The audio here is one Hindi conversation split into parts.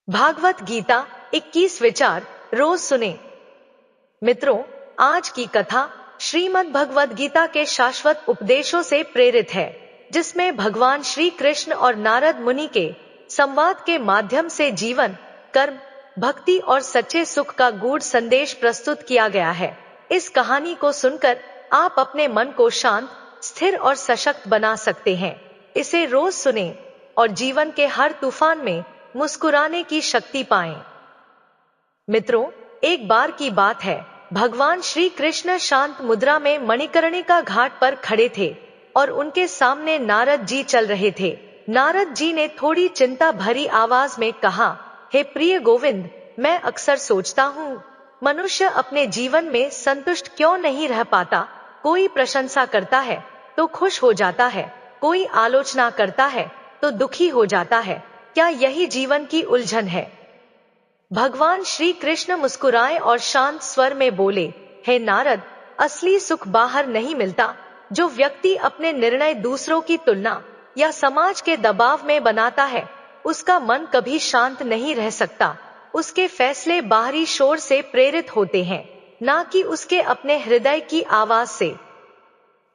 भागवत गीता 21 विचार रोज सुने। मित्रों, आज की कथा श्रीमद् भगवद गीता के शाश्वत उपदेशों से प्रेरित है, जिसमें भगवान श्री कृष्ण और नारद मुनि के संवाद के माध्यम से जीवन, कर्म, भक्ति और सच्चे सुख का गूढ़ संदेश प्रस्तुत किया गया है। इस कहानी को सुनकर आप अपने मन को शांत, स्थिर और सशक्त बना सकते हैं। इसे रोज सुनें और जीवन के हर तूफान में मुस्कुराने की शक्ति पाएं। मित्रों, एक बार की बात है, भगवान श्री कृष्ण शांत मुद्रा में मणिकर्णिका घाट पर खड़े थे और उनके सामने नारद जी चल रहे थे। नारद जी ने थोड़ी चिंता भरी आवाज में कहा, हे प्रिय गोविंद, मैं अक्सर सोचता हूँ, मनुष्य अपने जीवन में संतुष्ट क्यों नहीं रह पाता। कोई प्रशंसा करता है तो खुश हो जाता है, कोई आलोचना करता है तो दुखी हो जाता है। क्या यही जीवन की उलझन है? भगवान श्री कृष्ण मुस्कुराए और शांत स्वर में बोले, हे नारद, असली सुख बाहर नहीं मिलता। जो व्यक्ति अपने निर्णय दूसरों की तुलना या समाज के दबाव में बनाता है, उसका मन कभी शांत नहीं रह सकता। उसके फैसले बाहरी शोर से प्रेरित होते हैं, ना कि उसके अपने हृदय की आवाज से।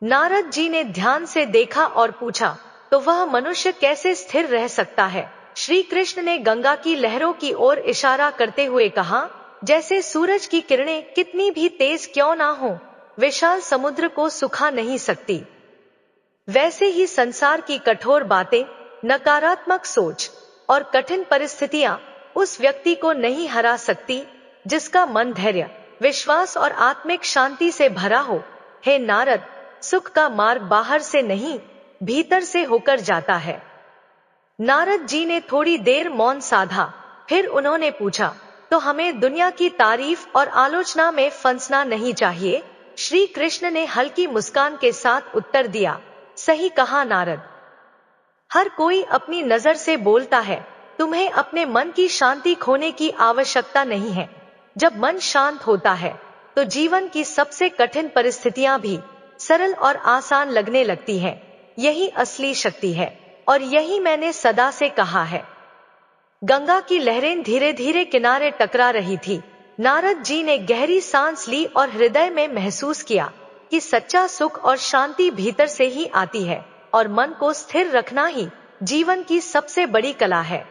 नारद जी ने ध्यान से देखा और पूछा, तो वह मनुष्य कैसे स्थिर रह सकता है? श्री कृष्ण ने गंगा की लहरों की ओर इशारा करते हुए कहा, जैसे सूरज की किरणें कितनी भी तेज क्यों ना हो, विशाल समुद्र को सुखा नहीं सकती, वैसे ही संसार की कठोर बातें, नकारात्मक सोच और कठिन परिस्थितियां उस व्यक्ति को नहीं हरा सकती जिसका मन धैर्य, विश्वास और आत्मिक शांति से भरा हो। हे नारद, सुख का मार्ग बाहर से नहीं, भीतर से होकर जाता है। नारद जी ने थोड़ी देर मौन साधा, फिर उन्होंने पूछा, तो हमें दुनिया की तारीफ और आलोचना में फंसना नहीं चाहिए? श्री कृष्ण ने हल्की मुस्कान के साथ उत्तर दिया, सही कहा नारद, हर कोई अपनी नजर से बोलता है। तुम्हें अपने मन की शांति खोने की आवश्यकता नहीं है। जब मन शांत होता है तो जीवन की सबसे कठिन परिस्थितियां भी सरल और आसान लगने लगती हैं। यही असली शक्ति है और यही मैंने सदा से कहा है। गंगा की लहरें धीरे धीरे किनारे टकरा रही थी। नारद जी ने गहरी सांस ली और हृदय में महसूस किया कि सच्चा सुख और शांति भीतर से ही आती है और मन को स्थिर रखना ही जीवन की सबसे बड़ी कला है।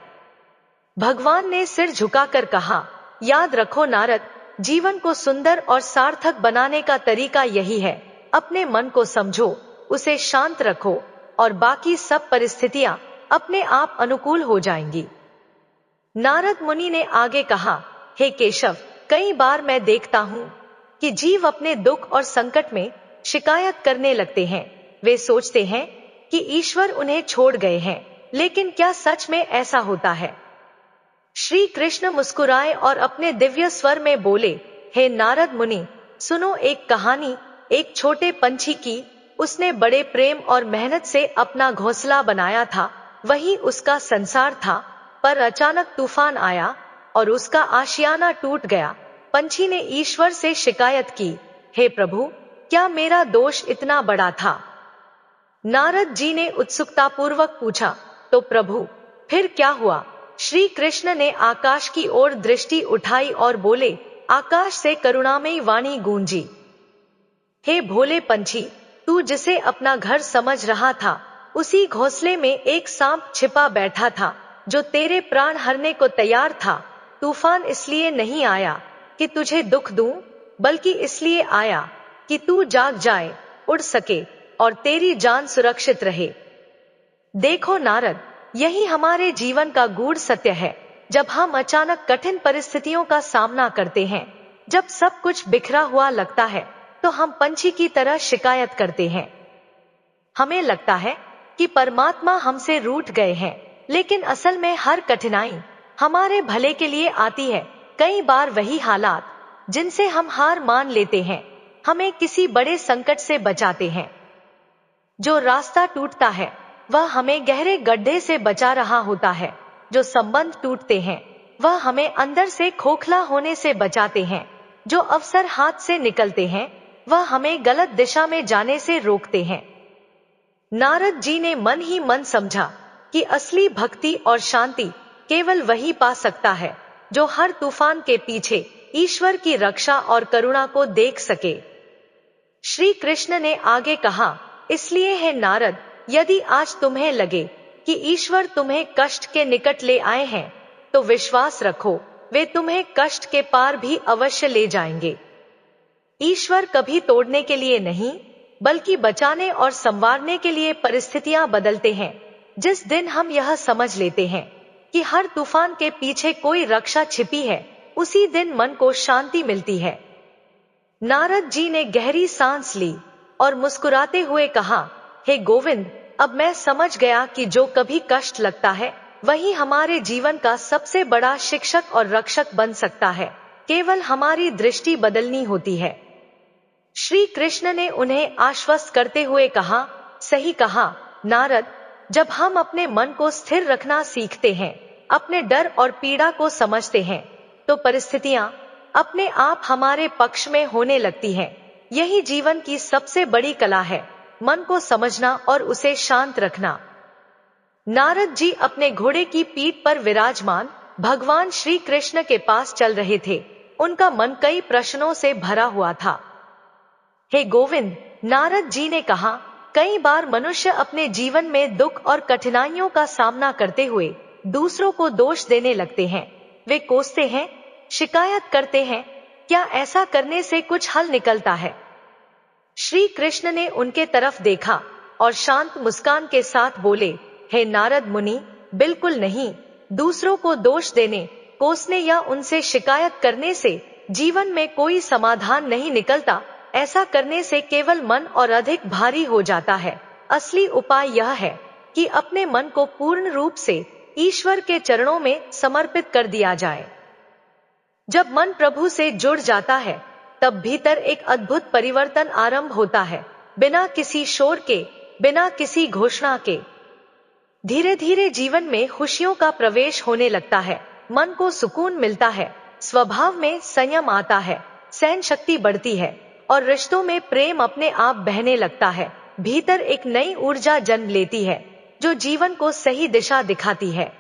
भगवान ने सिर झुकाकर कहा, याद रखो नारद, जीवन को सुंदर और सार्थक बनाने का तरीका यही है। अपने मन को समझो, उसे शांत रखो और बाकी सब परिस्थितियां अपने आप अनुकूल हो जाएंगी। नारद मुनि ने आगे कहा, हे केशव, कई बार मैं देखता हूँ कि जीव अपने दुख और संकट में शिकायत करने लगते हैं। वे सोचते हैं कि ईश्वर उन्हें छोड़ गए हैं, लेकिन क्या सच में ऐसा होता है? श्री कृष्ण मुस्कुराए और अपने दिव्य स्वर में बोले, हे नारद मुनि, सुनो एक कहानी। एक छोटे पंछी की। उसने बड़े प्रेम और मेहनत से अपना घोंसला बनाया था, वही उसका संसार था। पर अचानक तूफान आया और उसका आशियाना टूट गया। पंछी ने ईश्वर से शिकायत की, हे प्रभु, क्या मेरा दोष इतना बड़ा था? नारद जी ने उत्सुकतापूर्वक पूछा, तो प्रभु, फिर क्या हुआ? श्री कृष्ण ने आकाश की ओर दृष्टि उठाई और बोले, आकाश से करुणामयी वाणी गूंजी, हे भोले पंछी, तू जिसे अपना घर समझ रहा था, उसी घोंसले में एक सांप छिपा बैठा था जो तेरे प्राण हरने को तैयार था। तूफान इसलिए नहीं आया कि तुझे दुख दूं, बल्कि इसलिए आया कि तू जाग जाए, उड़ सके और तेरी जान सुरक्षित रहे। देखो नारद, यही हमारे जीवन का गूढ़ सत्य है। जब हम अचानक कठिन परिस्थितियों का सामना करते हैं, जब सब कुछ बिखरा हुआ लगता है, तो हम पंछी की तरह शिकायत करते हैं। हमें लगता है कि परमात्मा हमसे रूठ गए हैं, लेकिन असल में हर कठिनाई हमारे भले के लिए आती है। कई बार वही हालात जिनसे हम हार मान लेते हैं, हमें किसी बड़े संकट से बचाते हैं। जो रास्ता टूटता है वह हमें गहरे गड्ढे से बचा रहा होता है। जो संबंध टूटते हैं वह हमें अंदर से खोखला होने से बचाते हैं। जो अवसर हाथ से निकलते हैं वह हमें गलत दिशा में जाने से रोकते हैं। नारद जी ने मन ही मन समझा कि असली भक्ति और शांति केवल वही पा सकता है जो हर तूफान के पीछे ईश्वर की रक्षा और करुणा को देख सके। श्री कृष्ण ने आगे कहा, इसलिए है नारद, यदि आज तुम्हें लगे कि ईश्वर तुम्हें कष्ट के निकट ले आए हैं, तो विश्वास रखो, वे तुम्हें कष्ट के पार भी अवश्य ले जाएंगे। ईश्वर कभी तोड़ने के लिए नहीं, बल्कि बचाने और संवारने के लिए परिस्थितियां बदलते हैं। जिस दिन हम यह समझ लेते हैं कि हर तूफान के पीछे कोई रक्षा छिपी है, उसी दिन मन को शांति मिलती है। नारद जी ने गहरी सांस ली और मुस्कुराते हुए कहा, हे गोविंद, अब मैं समझ गया कि जो कभी कष्ट लगता है वही हमारे जीवन का सबसे बड़ा शिक्षक और रक्षक बन सकता है। केवल हमारी दृष्टि बदलनी होती है। श्री कृष्ण ने उन्हें आश्वस्त करते हुए कहा, सही कहा नारद, जब हम अपने मन को स्थिर रखना सीखते हैं, अपने डर और पीड़ा को समझते हैं, तो परिस्थितियां अपने आप हमारे पक्ष में होने लगती हैं। यही जीवन की सबसे बड़ी कला है, मन को समझना और उसे शांत रखना। नारद जी अपने घोड़े की पीठ पर विराजमान भगवान श्री कृष्ण के पास चल रहे थे। उनका मन कई प्रश्नों से भरा हुआ था। हे गोविंद, नारद जी ने कहा, कई बार मनुष्य अपने जीवन में दुख और कठिनाइयों का सामना करते हुए दूसरों को दोष देने लगते हैं। वे कोसते हैं, शिकायत करते हैं। क्या ऐसा करने से कुछ हल निकलता है? श्री कृष्ण ने उनके तरफ देखा और शांत मुस्कान के साथ बोले, हे नारद मुनि, बिल्कुल नहीं। दूसरों को दोष देने, कोसने या उनसे शिकायत करने से जीवन में कोई समाधान नहीं निकलता। ऐसा करने से केवल मन और अधिक भारी हो जाता है। असली उपाय यह है कि अपने मन को पूर्ण रूप से ईश्वर के चरणों में समर्पित कर दिया जाए। जब मन प्रभु से जुड़ जाता है, तब भीतर एक अद्भुत परिवर्तन आरंभ होता है, बिना किसी शोर के, बिना किसी घोषणा के। धीरे धीरे जीवन में खुशियों का प्रवेश होने लगता है, मन को सुकून मिलता है, स्वभाव में संयम आता है, सहन शक्ति बढ़ती है और रिश्तों में प्रेम अपने आप बहने लगता है। भीतर एक नई ऊर्जा जन्म लेती है, जो जीवन को सही दिशा दिखाती है।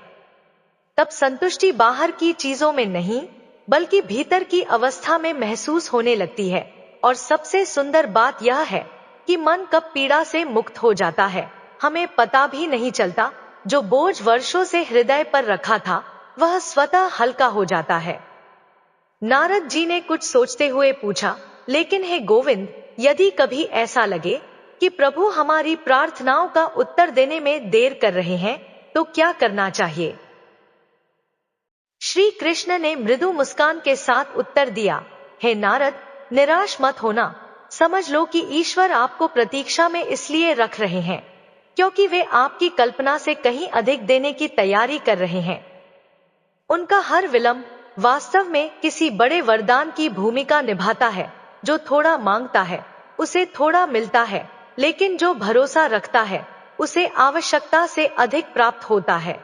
तब संतुष्टि बाहर की चीजों में नहीं, बल्कि भीतर की अवस्था में महसूस होने लगती है। और सबसे सुंदर बात यह है कि मन कब पीड़ा से मुक्त हो जाता है, हमें पता भी नहीं चलता। जो बोझ वर्षों से हृदय पर रखा था, वह स्वतः हल्का हो जाता है। नारद जी ने कुछ सोचते हुए पूछा, लेकिन हे गोविंद, यदि कभी ऐसा लगे कि प्रभु हमारी प्रार्थनाओं का उत्तर देने में देर कर रहे हैं, तो क्या करना चाहिए? श्री कृष्ण ने मृदु मुस्कान के साथ उत्तर दिया, हे नारद, निराश मत होना। समझ लो कि ईश्वर आपको प्रतीक्षा में इसलिए रख रहे हैं क्योंकि वे आपकी कल्पना से कहीं अधिक देने की तैयारी कर रहे हैं। उनका हर विलंब वास्तव में किसी बड़े वरदान की भूमिका निभाता है। जो थोड़ा मांगता है, उसे थोड़ा मिलता है, लेकिन जो भरोसा रखता है, उसे आवश्यकता से अधिक प्राप्त होता है।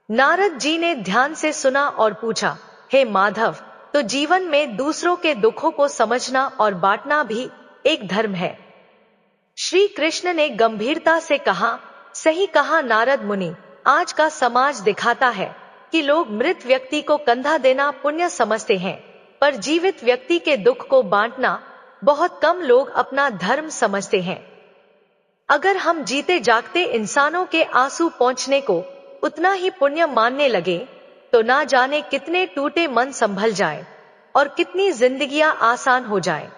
नारद जी ने ध्यान से सुना और पूछा, हे माधव, तो जीवन में दूसरों के दुखों को समझना और बांटना भी एक धर्म है? श्री कृष्ण ने गंभीरता से कहा, सही कहा नारद मुनि, आज का समाज दिखाता है कि लोग मृत व्यक्ति को कंधा देना पुण्य समझते हैं, पर जीवित व्यक्ति के दुख को बांटना बहुत कम लोग अपना धर्म समझते हैं। अगर हम जीते जागते इंसानों के आंसू पहुंचने को उतना ही पुण्य मानने लगे, तो ना जाने कितने टूटे मन संभल जाए और कितनी जिंदगियां आसान हो जाए।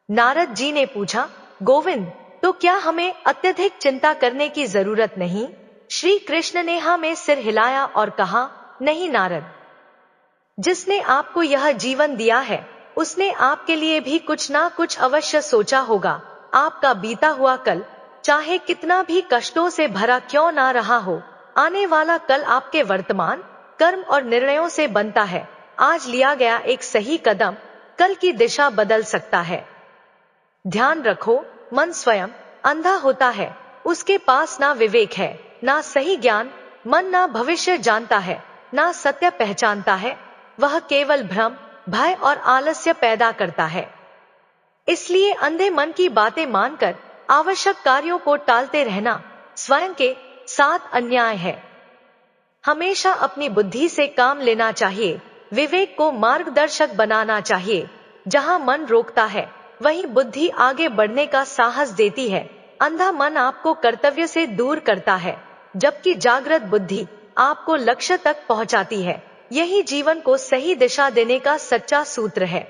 नारद जी ने पूछा, गोविंद, तो क्या हमें अत्यधिक चिंता करने की जरूरत नहीं? श्री कृष्ण ने हाँ में सिर हिलाया और कहा, नहीं नारद, जिसने आपको यह जीवन दिया है, उसने आपके लिए भी कुछ ना कुछ अवश्य सोचा होगा। आपका बीता हुआ कल चाहे कितना भी कष्टों से भरा क्यों ना रहा हो, आने वाला कल आपके वर्तमान कर्म और निर्णयों से बनता है। आज लिया गया एक सही कदम कल की दिशा बदल सकता है। ध्यान रखो, मन स्वयं अंधा होता है, उसके पास ना विवेक है, ना सही ज्ञान। मन ना भविष्य जानता है, ना सत्य पहचानता है। वह केवल भ्रम, भय और आलस्य पैदा करता है। इसलिए अंधे मन की बातें मानकर आवश्यक कार्यों को टालते रहना स्वयं के साथ अन्याय है। हमेशा अपनी बुद्धि से काम लेना चाहिए, विवेक को मार्गदर्शक बनाना चाहिए। जहाँ मन रोकता है वहीं बुद्धि आगे बढ़ने का साहस देती है। अंधा मन आपको कर्तव्य से दूर करता है, जबकि जागृत बुद्धि आपको लक्ष्य तक पहुंचाती है। यही जीवन को सही दिशा देने का सच्चा सूत्र है।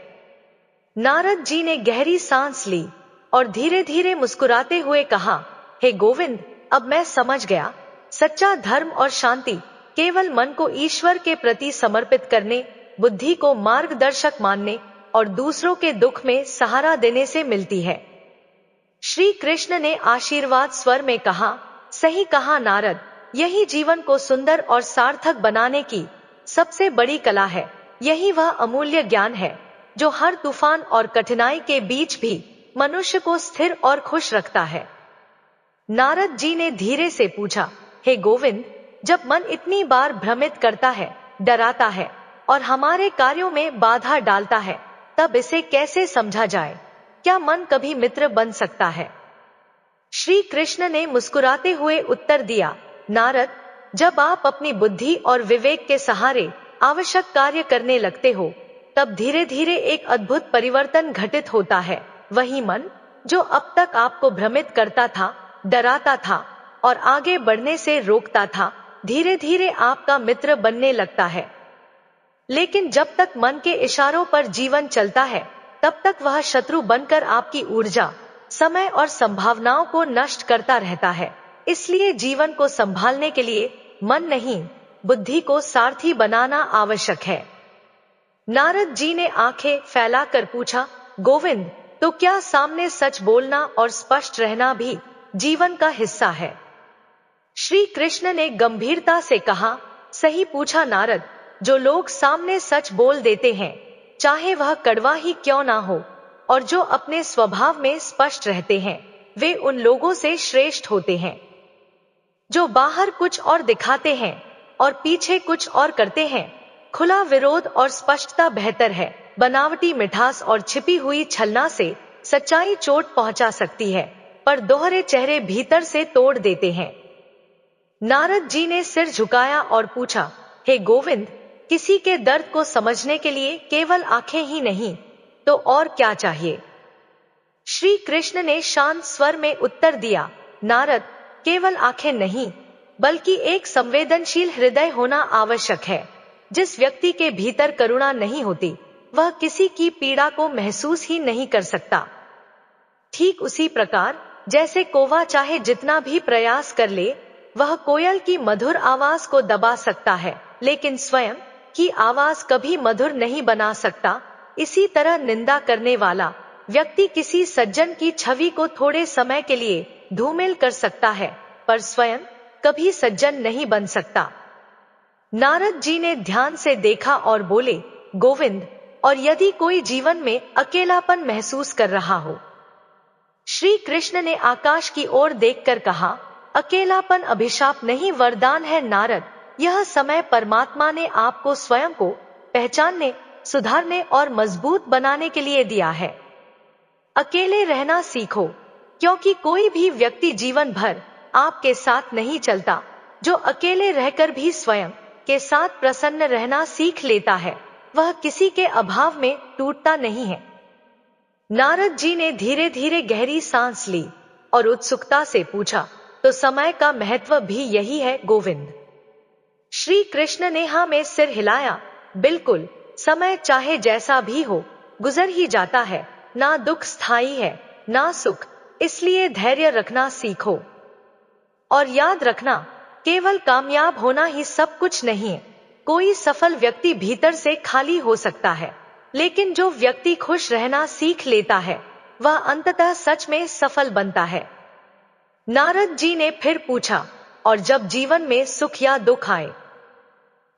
नारद जी ने गहरी सांस ली और धीरे धीरे मुस्कुराते हुए कहा, हे गोविंद, अब मैं समझ गया, सच्चा धर्म और शांति केवल मन को ईश्वर के प्रति समर्पित करने, बुद्धि को मार्गदर्शक मानने और दूसरों के दुख में सहारा देने से मिलती है। श्री कृष्ण ने आशीर्वाद स्वर में कहा, सही कहा नारद, यही जीवन को सुंदर और सार्थक बनाने की सबसे बड़ी कला है। यही वह अमूल्य ज्ञान है जो हर तूफान और कठिनाई के बीच भी मनुष्य को स्थिर और खुश रखता है। नारद जी ने धीरे से पूछा, हे गोविंद, जब मन इतनी बार भ्रमित करता है, डराता है और हमारे कार्यों में बाधा डालता है, तब इसे कैसे समझा जाए? क्या मन कभी मित्र बन सकता है? श्री कृष्ण ने मुस्कुराते हुए उत्तर दिया, नारद, जब आप अपनी बुद्धि और विवेक के सहारे आवश्यक कार्य करने लगते हो, तब धीरे धीरे एक अद्भुत परिवर्तन घटित होता है। वही मन जो अब तक आपको भ्रमित करता था, डराता था और आगे बढ़ने से रोकता था, धीरे धीरे आपका मित्र बनने लगता है। लेकिन जब तक मन के इशारों पर जीवन चलता है, तब तक वह शत्रु बनकर आपकी ऊर्जा, समय और संभावनाओं को नष्ट करता रहता है। इसलिए जीवन को संभालने के लिए मन नहीं, बुद्धि को सारथी बनाना आवश्यक है। नारद जी ने आंखें फैलाकर पूछा, गोविंद, तो क्या सामने सच बोलना और स्पष्ट रहना भी जीवन का हिस्सा है? श्री कृष्ण ने गंभीरता से कहा, सही पूछा नारद, जो लोग सामने सच बोल देते हैं, चाहे वह कड़वा ही क्यों ना हो, और जो अपने स्वभाव में स्पष्ट रहते हैं, वे उन लोगों से श्रेष्ठ होते हैं। जो बाहर कुछ और दिखाते हैं और पीछे कुछ और करते हैं, खुला विरोध और स्पष्टता बेहतर है। बनावटी मिठास और छिपी हुई छलना से सच्चाई चोट पहुंचा सकती है, पर दोहरे चेहरे भीतर से तोड़ देते हैं। नारद जी ने सिर झुकाया और पूछा, हे गोविंद, किसी के दर्द को समझने के लिए केवल आंखें ही नहीं, तो और क्या चाहिए? श्री कृष्ण ने शांत स्वर में उत्तर दिया, नारद, केवल आंखें नहीं, बल्कि एक संवेदनशील हृदय होना आवश्यक है। जिस व्यक्ति के भीतर करुणा नहीं होती, वह किसी की पीड़ा को महसूस ही नहीं कर सकता। ठीक उसी प्रकार जैसे कौवा चाहे जितना भी प्रयास कर ले, वह कोयल की मधुर आवाज को दबा सकता है, लेकिन स्वयं की आवाज कभी मधुर नहीं बना सकता। इसी तरह निंदा करने वाला व्यक्ति किसी सज्जन की छवि को थोड़े समय के लिए धूमिल कर सकता है, पर स्वयं कभी सज्जन नहीं बन सकता। नारद जी ने ध्यान से देखा और बोले, गोविंद, और यदि कोई जीवन में अकेलापन महसूस कर रहा हो? श्री कृष्ण ने आकाश की ओर देखकर कहा, अकेलापन अभिशाप नहीं, वरदान है नारद। यह समय परमात्मा ने आपको स्वयं को पहचानने, सुधारने और मजबूत बनाने के लिए दिया है। अकेले रहना सीखो, क्योंकि कोई भी व्यक्ति जीवन भर आपके साथ नहीं चलता। जो अकेले रहकर भी स्वयं के साथ प्रसन्न रहना सीख लेता है, वह किसी के अभाव में टूटता नहीं है। नारद जी ने धीरे धीरे गहरी सांस ली और उत्सुकता से पूछा, तो समय का महत्व भी यही है गोविंद? श्री कृष्ण ने हाँ में सिर हिलाया, बिल्कुल, समय चाहे जैसा भी हो, गुजर ही जाता है। ना दुख स्थायी है, ना सुख, इसलिए धैर्य रखना सीखो। और याद रखना, केवल कामयाब होना ही सब कुछ नहीं है। कोई सफल व्यक्ति भीतर से खाली हो सकता है, लेकिन जो व्यक्ति खुश रहना सीख लेता है, वह अंततः सच में सफल बनता है। नारद जी ने फिर पूछा, और जब जीवन में सुख या दुख आए?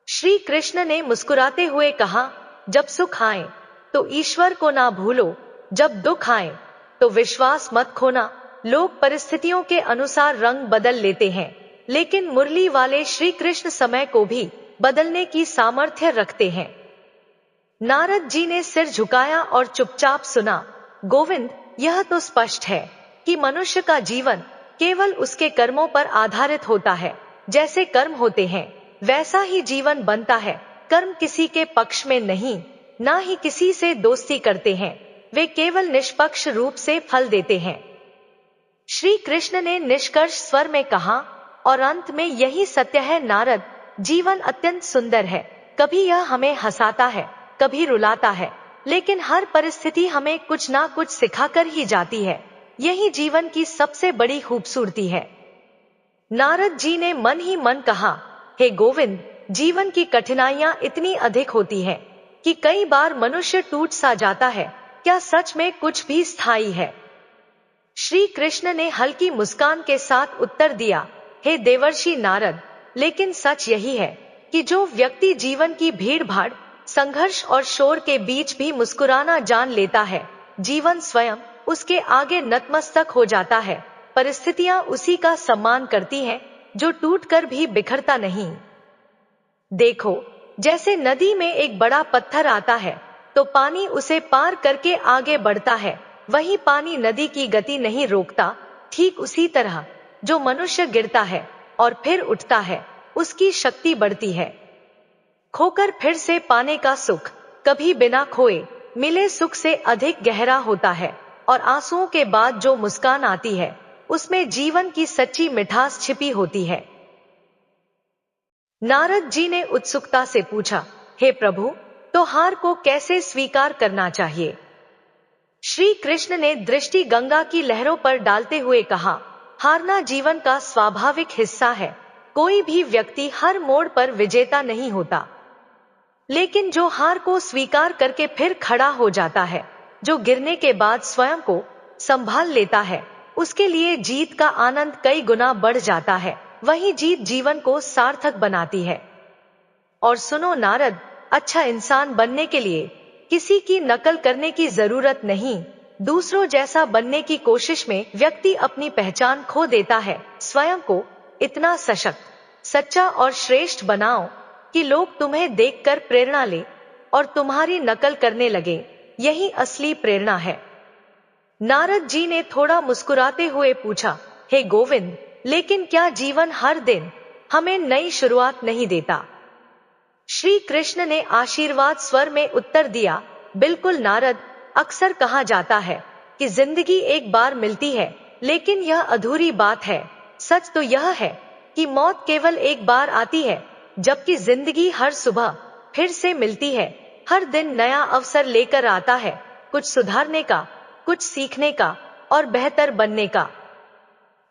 श्री कृष्ण ने मुस्कुराते हुए कहा, जब सुख आए तो ईश्वर को ना भूलो, जब दुख आए तो विश्वास मत खोना। लोग परिस्थितियों के अनुसार रंग बदल लेते हैं, लेकिन मुरली वाले श्री कृष्ण समय को भी बदलने की सामर्थ्य रखते हैं। नारद जी ने सिर झुकाया और चुपचाप सुना। गोविंद, यह तो स्पष्ट है कि मनुष्य का जीवन केवल उसके कर्मों पर आधारित होता है। जैसे कर्म होते हैं, वैसा ही जीवन बनता है। कर्म किसी के पक्ष में नहीं, ना ही किसी से दोस्ती करते हैं, वे केवल निष्पक्ष रूप से फल देते हैं। श्री कृष्ण ने निष्कर्ष स्वर में कहा, और अंत में यही सत्य है नारद, जीवन अत्यंत सुंदर है। कभी यह हमें हंसाता है, कभी रुलाता है, लेकिन हर परिस्थिति हमें कुछ ना कुछ सिखाकर ही जाती है। यही जीवन की सबसे बड़ी खूबसूरती है। नारद जी ने मन ही मन कहा, हे गोविंद, जीवन की कठिनाइयां इतनी अधिक होती हैं कि कई बार मनुष्य टूट सा जाता है। क्या सच में कुछ भी स्थायी है? श्री कृष्ण ने हल्की मुस्कान के साथ उत्तर दिया, हे देवर्षि नारद, लेकिन सच यही है कि जो व्यक्ति जीवन की भीड़-भाड़, संघर्ष और शोर के बीच भी मुस्कुराना जान लेता है, जीवन स्वयं उसके आगे नतमस्तक हो जाता है। परिस्थितियां उसी का सम्मान करती हैं, जो टूटकर भी बिखरता नहीं। देखो, जैसे नदी में एक बड़ा पत्थर आता है तो पानी उसे पार करके आगे बढ़ता है, वही पानी नदी की गति नहीं रोकता। ठीक उसी तरह जो मनुष्य गिरता है और फिर उठता है, उसकी शक्ति बढ़ती है। खोकर फिर से पाने का सुख कभी बिना खोए मिले सुख से अधिक गहरा होता है, और आंसुओं के बाद जो मुस्कान आती है, उसमें जीवन की सच्ची मिठास छिपी होती है। नारद जी ने उत्सुकता से पूछा, हे प्रभु, तो हार को कैसे स्वीकार करना चाहिए? श्री कृष्ण ने दृष्टि गंगा की लहरों पर डालते हुए कहा, हारना जीवन का स्वाभाविक हिस्सा है। कोई भी व्यक्ति हर मोड़ पर विजेता नहीं होता, लेकिन जो हार को स्वीकार करके फिर खड़ा हो जाता है, जो गिरने के बाद स्वयं को संभाल लेता है, उसके लिए जीत का आनंद कई गुना बढ़ जाता है। वही जीत जीवन को सार्थक बनाती है। और सुनो नारद, अच्छा इंसान बनने के लिए किसी की नकल करने की जरूरत नहीं। दूसरों जैसा बनने की कोशिश में व्यक्ति अपनी पहचान खो देता है। स्वयं को इतना सशक्त, सच्चा और श्रेष्ठ बनाओ कि लोग तुम्हें देखकर प्रेरणा ले और तुम्हारी नकल करने लगे। यही असली प्रेरणा है। नारद जी ने थोड़ा मुस्कुराते हुए पूछा, हे गोविंद, लेकिन क्या जीवन हर दिन हमें नई शुरुआत नहीं देता? श्री कृष्ण ने आशीर्वाद स्वर में उत्तर दिया, बिल्कुल नारद, अक्सर कहा जाता है कि जिंदगी एक बार मिलती है, लेकिन यह अधूरी बात है। सच तो यह है कि मौत केवल एक बार आती है, जबकि जिंदगी हर सुबह फिर से मिलती है। हर दिन नया अवसर लेकर आता है, कुछ सुधारने का, कुछ सीखने का और बेहतर बनने का।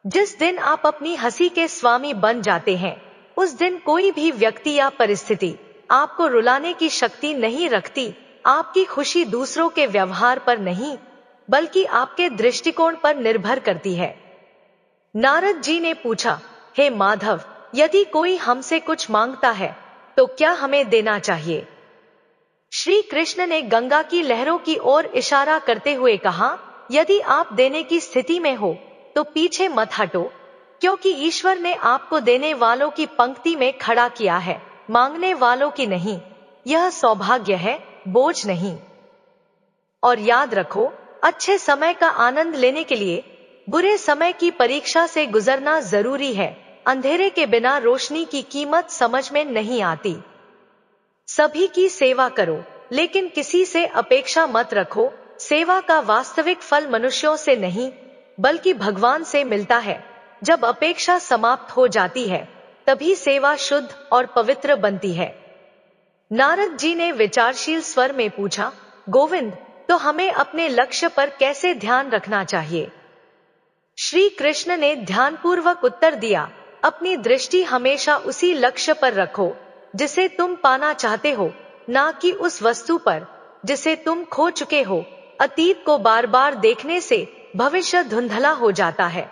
जिस दिन आप अपनी हंसी के स्वामी बन जाते हैं, उस दिन कोई भी व्यक्ति या परिस्थिति आपको रुलाने की शक्ति नहीं रखती। आपकी खुशी दूसरों के व्यवहार पर नहीं, बल्कि आपके दृष्टिकोण पर निर्भर करती है। नारद जी ने पूछा, हे माधव, यदि कोई हमसे कुछ मांगता है तो क्या हमें देना चाहिए? श्री कृष्ण ने गंगा की लहरों की ओर इशारा करते हुए कहा, यदि आप देने की स्थिति में हो तो पीछे मत हटो, क्योंकि ईश्वर ने आपको देने वालों की पंक्ति में खड़ा किया है, मांगने वालों की नहीं। यह सौभाग्य है, बोझ नहीं। और याद रखो, अच्छे समय का आनंद लेने के लिए बुरे समय की परीक्षा से गुजरना जरूरी है। अंधेरे के बिना रोशनी की कीमत समझ में नहीं आती। सभी की सेवा करो, लेकिन किसी से अपेक्षा मत रखो। सेवा का वास्तविक फल मनुष्यों से नहीं, बल्कि भगवान से मिलता है। जब अपेक्षा समाप्त हो जाती है, तभी सेवा शुद्ध और पवित्र बनती है। नारद जी ने विचारशील स्वर में पूछा, गोविंद, तो हमें अपने लक्ष्य पर कैसे ध्यान रखना चाहिए? श्री कृष्ण ने ध्यानपूर्वक उत्तर दिया, अपनी दृष्टि हमेशा उसी लक्ष्य पर रखो जिसे तुम पाना चाहते हो, ना कि उस वस्तु पर जिसे तुम खो चुके हो। अतीत को बार बार देखने से भविष्य धुंधला हो जाता है।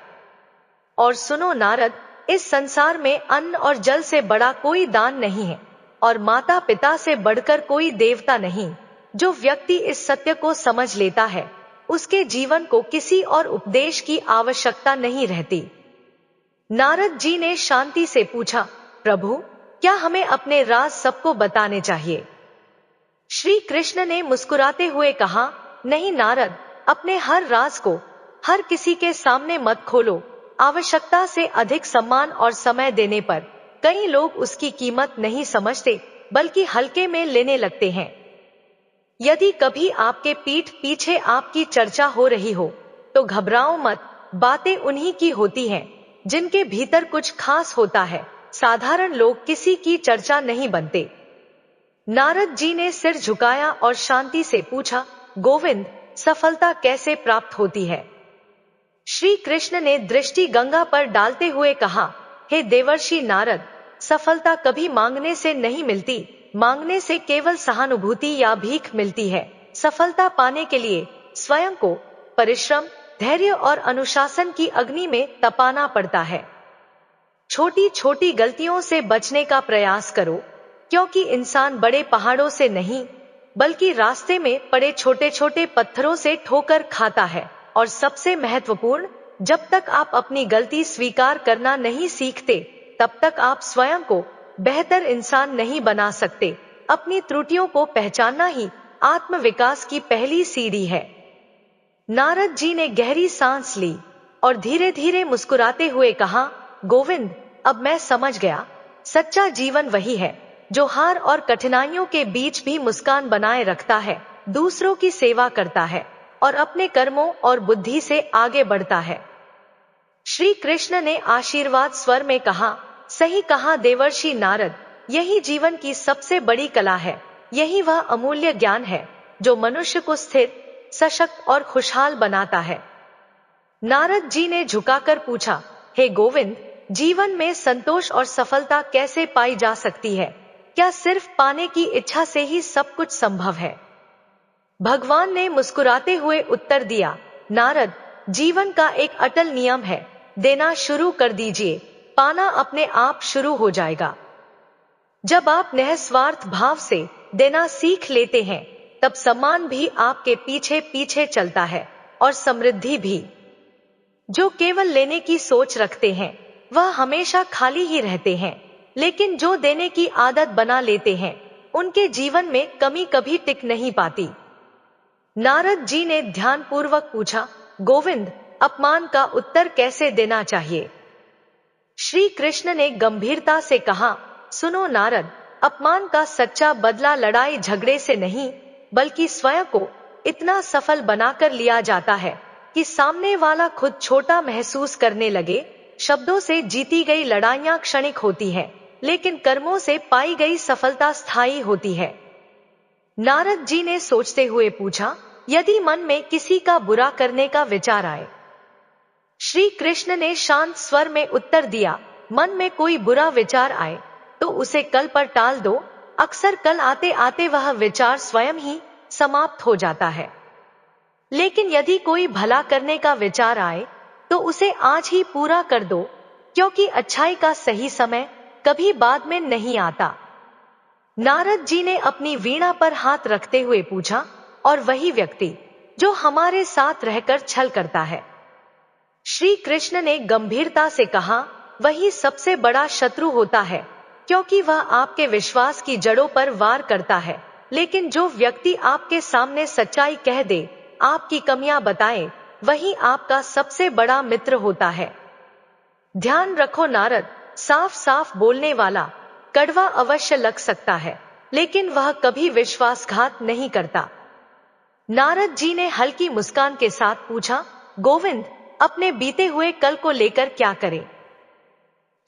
और सुनो नारद, इस संसार में अन्न और जल से बड़ा कोई दान नहीं है, और माता पिता से बढ़कर कोई देवता नहीं। जो व्यक्ति इस सत्य को समझ लेता है, उसके जीवन को किसी और उपदेश की आवश्यकता नहीं रहती। नारद जी ने शांति से पूछा, प्रभु, क्या हमें अपने राज सबको बताने चाहिए? श्री कृष्ण ने मुस्कुराते हुए कहा, नहीं नारद, अपने हर राज को हर किसी के सामने मत खोलो। आवश्यकता से अधिक सम्मान और समय देने पर कई लोग उसकी कीमत नहीं समझते बल्कि हल्के में लेने लगते हैं। यदि कभी आपके पीठ पीछे आपकी चर्चा हो रही हो तो घबराओ मत, बातें उन्हीं की होती हैं जिनके भीतर कुछ खास होता है। साधारण लोग किसी की चर्चा नहीं बनते। नारद जी ने सिर झुकाया और शांति से पूछा, गोविंद, सफलता कैसे प्राप्त होती है? श्री कृष्ण ने दृष्टि गंगा पर डालते हुए कहा, हे देवर्षि नारद, सफलता कभी मांगने से नहीं मिलती, मांगने से केवल सहानुभूति या भीख मिलती है। सफलता पाने के लिए स्वयं को परिश्रम, धैर्य और अनुशासन की अग्नि में तपाना पड़ता है। छोटी छोटी गलतियों से बचने का प्रयास करो, क्योंकि इंसान बड़े पहाड़ों से नहीं बल्कि रास्ते में पड़े छोटे छोटे पत्थरों से ठोकर खाता है। और सबसे महत्वपूर्ण, जब तक आप अपनी गलती स्वीकार करना नहीं सीखते तब तक आप स्वयं को बेहतर इंसान नहीं बना सकते। अपनी त्रुटियों को पहचानना ही आत्मविकास की पहली सीढ़ी है। नारद जी ने गहरी सांस ली और धीरे धीरे मुस्कुराते हुए कहा, गोविंद, अब मैं समझ गया, सच्चा जीवन वही है जो हार और कठिनाइयों के बीच भी मुस्कान बनाए रखता है, दूसरों की सेवा करता है और अपने कर्मों और बुद्धि से आगे बढ़ता है। श्री कृष्ण ने आशीर्वाद स्वर में कहा, सही कहा देवर्षि नारद, यही जीवन की सबसे बड़ी कला है, यही वह अमूल्य ज्ञान है जो मनुष्य को स्थिर, सशक्त और खुशहाल बनाता है। नारद जी ने झुकाकर पूछा, हे गोविंद, जीवन में संतोष और सफलता कैसे पाई जा सकती है? क्या सिर्फ पाने की इच्छा से ही सब कुछ संभव है? भगवान ने मुस्कुराते हुए उत्तर दिया, नारद, जीवन का एक अटल नियम है, देना शुरू कर दीजिए, पाना अपने आप शुरू हो जाएगा। जब आप निस्वार्थ भाव से देना सीख लेते हैं तब सम्मान भी आपके पीछे पीछे चलता है और समृद्धि भी। जो केवल लेने की सोच रखते हैं वह हमेशा खाली ही रहते हैं, लेकिन जो देने की आदत बना लेते हैं उनके जीवन में कमी कभी टिक नहीं पाती। नारद जी ने ध्यानपूर्वक पूछा, गोविंद, अपमान का उत्तर कैसे देना चाहिए? श्री कृष्ण ने गंभीरता से कहा, सुनो नारद, अपमान का सच्चा बदला लड़ाई झगड़े से नहीं बल्कि स्वयं को इतना सफल बनाकर लिया जाता है कि सामने वाला खुद छोटा महसूस करने लगे। शब्दों से जीती गई लड़ाइयां क्षणिक होती हैं, लेकिन कर्मों से पाई गई सफलता स्थायी होती है। नारद जी ने सोचते हुए पूछा, यदि मन में किसी का बुरा करने का विचार आए? श्री कृष्ण ने शांत स्वर में उत्तर दिया, मन में कोई बुरा विचार आए तो उसे कल पर टाल दो, अक्सर कल आते आते वह विचार स्वयं ही समाप्त हो जाता है। लेकिन यदि कोई भला करने का विचार आए तो उसे आज ही पूरा कर दो, क्योंकि अच्छाई का सही समय कभी बाद में नहीं आता। नारद जी ने अपनी वीणा पर हाथ रखते हुए पूछा, और वही व्यक्ति जो हमारे साथ रहकर छल करता है? श्री कृष्ण ने गंभीरता से कहा, वही सबसे बड़ा शत्रु होता है, क्योंकि वह आपके विश्वास की जड़ों पर वार करता है। लेकिन जो व्यक्ति आपके सामने सच्चाई कह दे, आपकी कमियां बताए, वही आपका सबसे बड़ा मित्र होता है। ध्यान रखो नारद, साफ साफ बोलने वाला कड़वा अवश्य लग सकता है, लेकिन वह कभी विश्वासघात नहीं करता। नारद जी ने हल्की मुस्कान के साथ पूछा, गोविंद, अपने बीते हुए कल को लेकर क्या करें?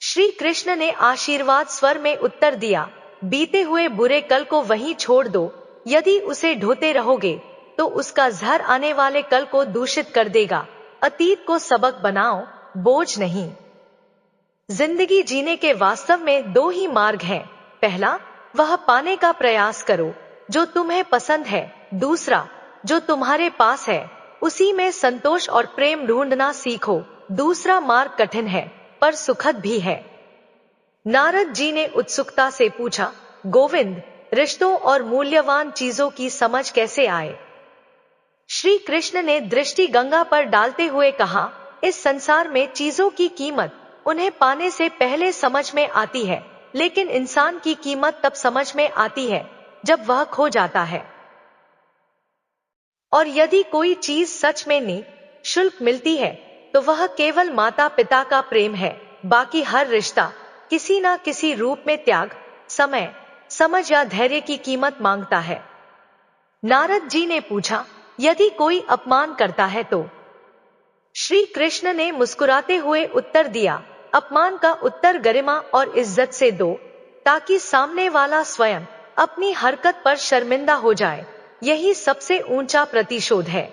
श्री कृष्ण ने आशीर्वाद स्वर में उत्तर दिया, बीते हुए बुरे कल को वहीं छोड़ दो। यदि उसे ढोते रहोगे तो उसका जहर आने वाले कल को दूषित कर देगा। अतीत को सबक बनाओ, बोझ नहीं। जिंदगी जीने के वास्तव में दो ही मार्ग हैं। पहला, वह पाने का प्रयास करो जो तुम्हें पसंद है। दूसरा, जो तुम्हारे पास है उसी में संतोष और प्रेम ढूंढना सीखो। दूसरा मार्ग कठिन है पर सुखद भी है। नारद जी ने उत्सुकता से पूछा, गोविंद, रिश्तों और मूल्यवान चीजों की समझ कैसे आए? श्री कृष्ण ने दृष्टि गंगा पर डालते हुए कहा, इस संसार में चीजों की कीमत उन्हें पाने से पहले समझ में आती है, लेकिन इंसान की कीमत तब समझ में आती है जब वह खो जाता है। और यदि कोई चीज सच में निःशुल्क मिलती है तो वह केवल माता पिता का प्रेम है। बाकी हर रिश्ता किसी ना किसी रूप में त्याग, समय, समझ या धैर्य की कीमत मांगता है। नारद जी ने पूछा, यदि कोई अपमान करता है तो? श्री कृष्ण ने मुस्कुराते हुए उत्तर दिया, अपमान का उत्तर गरिमा और इज्जत से दो, ताकि सामने वाला स्वयं अपनी हरकत पर शर्मिंदा हो जाए। यही सबसे ऊंचा प्रतिशोध है।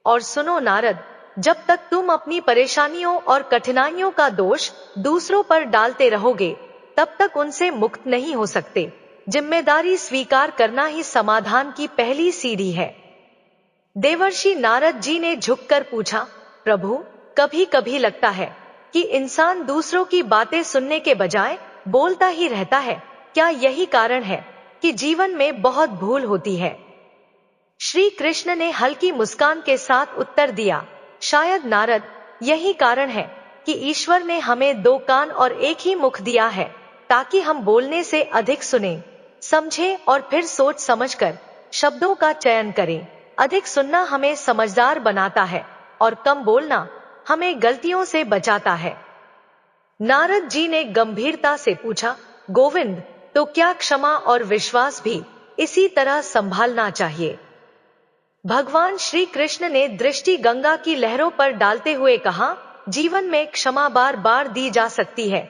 और सुनो नारद, जब तक तुम अपनी परेशानियों और कठिनाइयों का दोष दूसरों पर डालते रहोगे, तब तक उनसे मुक्त नहीं हो सकते। जिम्मेदारी स्वीकार करना ही समाधान की पहली सीढ़ी है। देवर्षि नारद जी ने झुककर पूछा, प्रभु, कभी कभी लगता है कि इंसान दूसरों की बातें सुनने के बजाय बोलता ही रहता है। क्या यही कारण है कि जीवन में बहुत भूल होती है? श्री कृष्ण ने हल्की मुस्कान के साथ उत्तर दिया, शायद नारद, यही कारण है कि ईश्वर ने हमें दो कान और एक ही मुख दिया है, ताकि हम बोलने से अधिक सुने, समझे और फिर सोच समझकर शब्दों का चयन करें। अधिक सुनना हमें समझदार बनाता है और कम बोलना हमें गलतियों से बचाता है। नारद जी ने गंभीरता से पूछा, गोविंद, तो क्या क्षमा और विश्वास भी इसी तरह संभालना चाहिए? भगवान श्री कृष्ण ने दृष्टि गंगा की लहरों पर डालते हुए कहा, जीवन में क्षमा बार बार दी जा सकती है,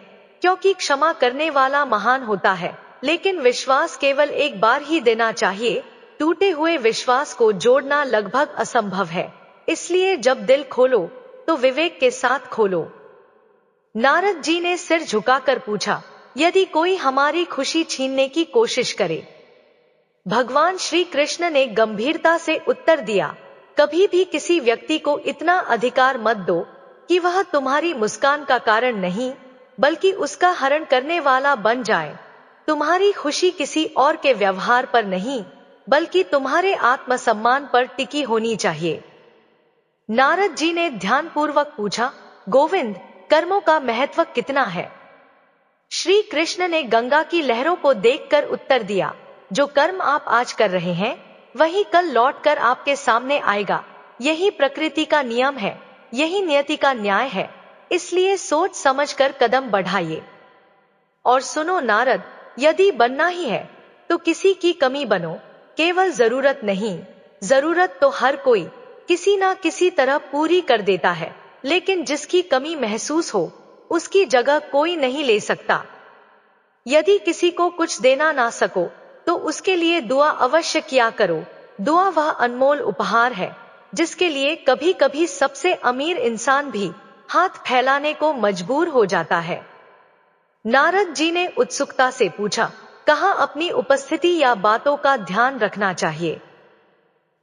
क्योंकि क्षमा करने वाला महान होता है, लेकिन विश्वास केवल एक बार ही देना चाहिए। टूटे हुए विश्वास को जोड़ना लगभग असंभव है। इसलिए जब दिल खोलो तो विवेक के साथ खोलो। नारद जी ने सिर झुकाकर पूछा, यदि कोई हमारी खुशी छीनने की कोशिश करे? भगवान श्री कृष्ण ने गंभीरता से उत्तर दिया, कभी भी किसी व्यक्ति को इतना अधिकार मत दो कि वह तुम्हारी मुस्कान का कारण नहीं, बल्कि उसका हरण करने वाला बन जाए। तुम्हारी खुशी किसी और के व्यवहार पर नहीं, बल्कि तुम्हारे आत्मसम्मान पर टिकी होनी चाहिए। नारद जी ने ध्यानपूर्वक पूछा, गोविंद, कर्मों का महत्व कितना है? श्री कृष्ण ने गंगा की लहरों को देखकर उत्तर दिया, जो कर्म आप आज कर रहे हैं, वही कल लौटकर आपके सामने आएगा। यही प्रकृति का नियम है, यही नियति का न्याय है। इसलिए सोच समझकर कदम बढ़ाइए। और सुनो नारद, यदि बनना ही है तो किसी की कमी बनो, केवल जरूरत नहीं। जरूरत तो हर कोई किसी ना किसी तरह पूरी कर देता है, लेकिन जिसकी कमी महसूस हो, उसकी जगह कोई नहीं ले सकता। यदि किसी को कुछ देना ना सको, तो उसके लिए दुआ अवश्य किया करो। दुआ वह अनमोल उपहार है, जिसके लिए कभी कभी सबसे अमीर इंसान भी हाथ फैलाने को मजबूर हो जाता है। नारद जी ने उत्सुकता से पूछा, कहाँ अपनी उपस्थिति या बातों का ध्यान रखना चाहिए?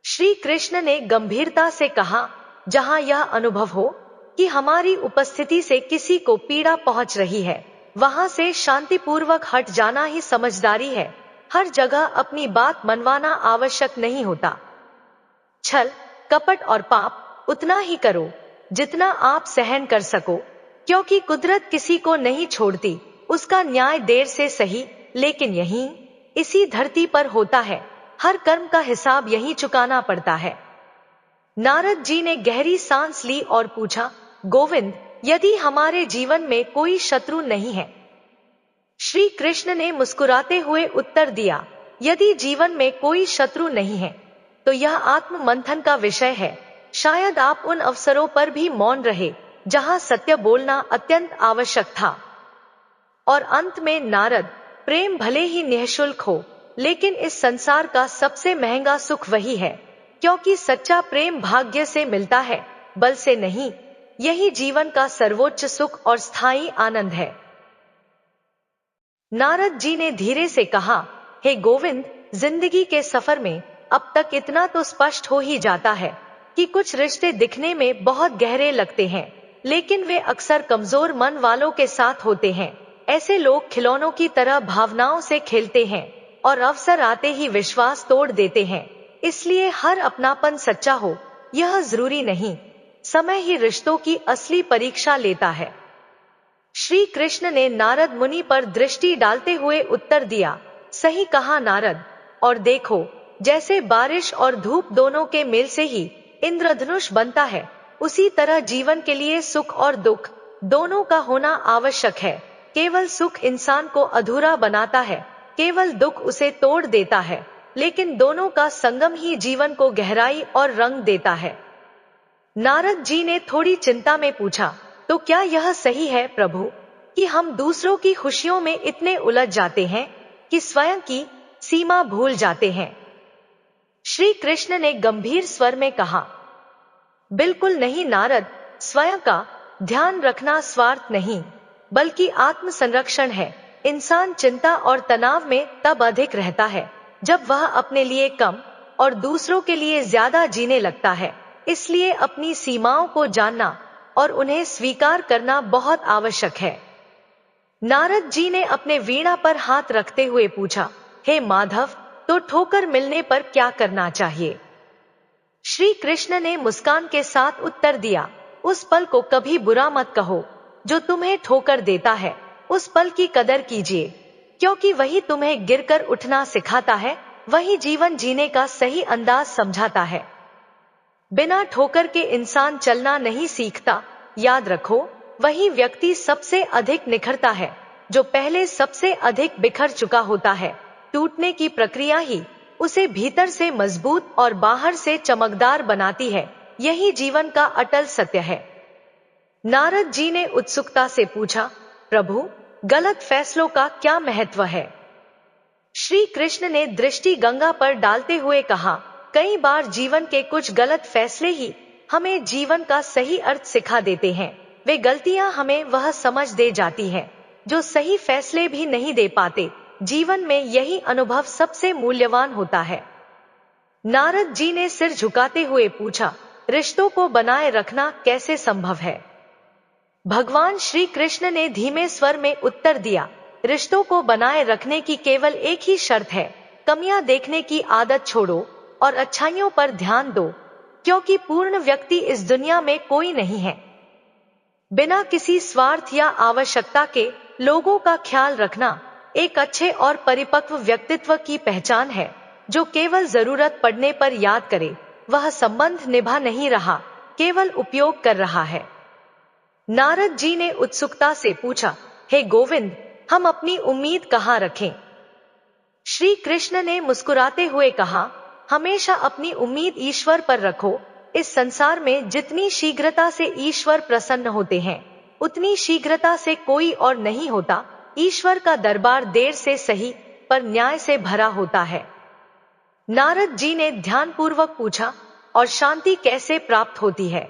श्री कृष्ण ने गंभीरता से कहा, जहाँ यह अनुभव हो कि हमारी उपस्थिति से किसी को पीड़ा पहुंच रही है, वहां से शांतिपूर्वक हट जाना ही समझदारी है। हर जगह अपनी बात मनवाना आवश्यक नहीं होता। छल, कपट और पाप उतना ही करो जितना आप सहन कर सको, क्योंकि कुदरत किसी को नहीं छोड़ती। उसका न्याय देर से सही, लेकिन यहीं इसी धरती पर होता है। हर कर्म का हिसाब यहीं चुकाना पड़ता है। नारद जी ने गहरी सांस ली और पूछा, गोविंद, यदि हमारे जीवन में कोई शत्रु नहीं है? श्री कृष्ण ने मुस्कुराते हुए उत्तर दिया, यदि जीवन में कोई शत्रु नहीं है, तो यह आत्म मंथन का विषय है। शायद आप उन अवसरों पर भी मौन रहे जहां सत्य बोलना अत्यंत आवश्यक था। और अंत में नारद, प्रेम भले ही निःशुल्क हो, लेकिन इस संसार का सबसे महंगा सुख वही है, क्योंकि सच्चा प्रेम भाग्य से मिलता है, बल से नहीं। यही जीवन का सर्वोच्च सुख और स्थायी आनंद है। नारद जी ने धीरे से कहा, हे गोविंद, जिंदगी के सफर में अब तक इतना तो स्पष्ट हो ही जाता है कि कुछ रिश्ते दिखने में बहुत गहरे लगते हैं, लेकिन वे अक्सर कमजोर मन वालों के साथ होते हैं। ऐसे लोग खिलौनों की तरह भावनाओं से खेलते हैं और अवसर आते ही विश्वास तोड़ देते हैं। इसलिए हर अपनापन सच्चा हो, यह जरूरी नहीं। समय ही रिश्तों की असली परीक्षा लेता है। श्री कृष्ण ने नारद मुनि पर दृष्टि डालते हुए उत्तर दिया, सही कहा नारद। और देखो, जैसे बारिश और धूप दोनों के मेल से ही इंद्रधनुष बनता है, उसी तरह जीवन के लिए सुख और दुख दोनों का होना आवश्यक है। केवल सुख इंसान को अधूरा बनाता है, केवल दुख उसे तोड़ देता है, लेकिन दोनों का संगम ही जीवन को गहराई और रंग देता है। नारद जी ने थोड़ी चिंता में पूछा, तो क्या यह सही है प्रभु कि हम दूसरों की खुशियों में इतने उलझ जाते हैं कि स्वयं की सीमा भूल जाते हैं? श्री कृष्ण ने गंभीर स्वर में कहा, बिल्कुल नहीं नारद, स्वयं का ध्यान रखना स्वार्थ नहीं बल्कि आत्म संरक्षण है। इंसान चिंता और तनाव में तब अधिक रहता है जब वह अपने लिए कम और दूसरों के लिए ज्यादा जीने लगता है। इसलिए अपनी सीमाओं को जानना और उन्हें स्वीकार करना बहुत आवश्यक है। नारद जी ने अपने वीणा पर हाथ रखते हुए पूछा, हे माधव, तो ठोकर मिलने पर क्या करना चाहिए? श्री कृष्ण ने मुस्कान के साथ उत्तर दिया, उस पल को कभी बुरा मत कहो जो तुम्हें ठोकर देता है। उस पल की कदर कीजिए, क्योंकि वही तुम्हें गिरकर उठना सिखाता है, वही जीवन जीने का सही अंदाज समझाता है। बिना ठोकर के इंसान चलना नहीं सीखता। याद रखो, वही व्यक्ति सबसे अधिक निखरता है जो पहले सबसे अधिक बिखर चुका होता है। टूटने की प्रक्रिया ही उसे भीतर से मजबूत और बाहर से चमकदार बनाती है। यही जीवन का अटल सत्य है। नारद जी ने उत्सुकता से पूछा, प्रभु, गलत फैसलों का क्या महत्व है? श्री कृष्ण ने दृष्टि गंगा पर डालते हुए कहा, कई बार जीवन के कुछ गलत फैसले ही हमें जीवन का सही अर्थ सिखा देते हैं। वे गलतियां हमें वह समझ दे जाती हैं जो सही फैसले भी नहीं दे पाते। जीवन में यही अनुभव सबसे मूल्यवान होता है। नारद जी ने सिर झुकाते हुए पूछा, रिश्तों को बनाए रखना कैसे संभव है? भगवान श्री कृष्ण ने धीमे स्वर में उत्तर दिया, रिश्तों को बनाए रखने की केवल एक ही शर्त है, कमियां देखने की आदत छोड़ो और अच्छाइयों पर ध्यान दो, क्योंकि पूर्ण व्यक्ति इस दुनिया में कोई नहीं है। बिना किसी स्वार्थ या आवश्यकता के लोगों का ख्याल रखना एक अच्छे और परिपक्व व्यक्तित्व की पहचान है। जो केवल जरूरत पड़ने पर याद करे, वह संबंध निभा नहीं रहा, केवल उपयोग कर रहा है। नारद जी ने उत्सुकता से पूछा, हे गोविंद, हम अपनी उम्मीद कहाँ रखें? श्री कृष्ण ने मुस्कुराते हुए कहा, हमेशा अपनी उम्मीद ईश्वर पर रखो। इस संसार में जितनी शीघ्रता से ईश्वर प्रसन्न होते हैं, उतनी शीघ्रता से कोई और नहीं होता। ईश्वर का दरबार देर से सही पर न्याय से भरा होता है। नारद जी ने ध्यानपूर्वक पूछा, और शांति कैसे प्राप्त होती है?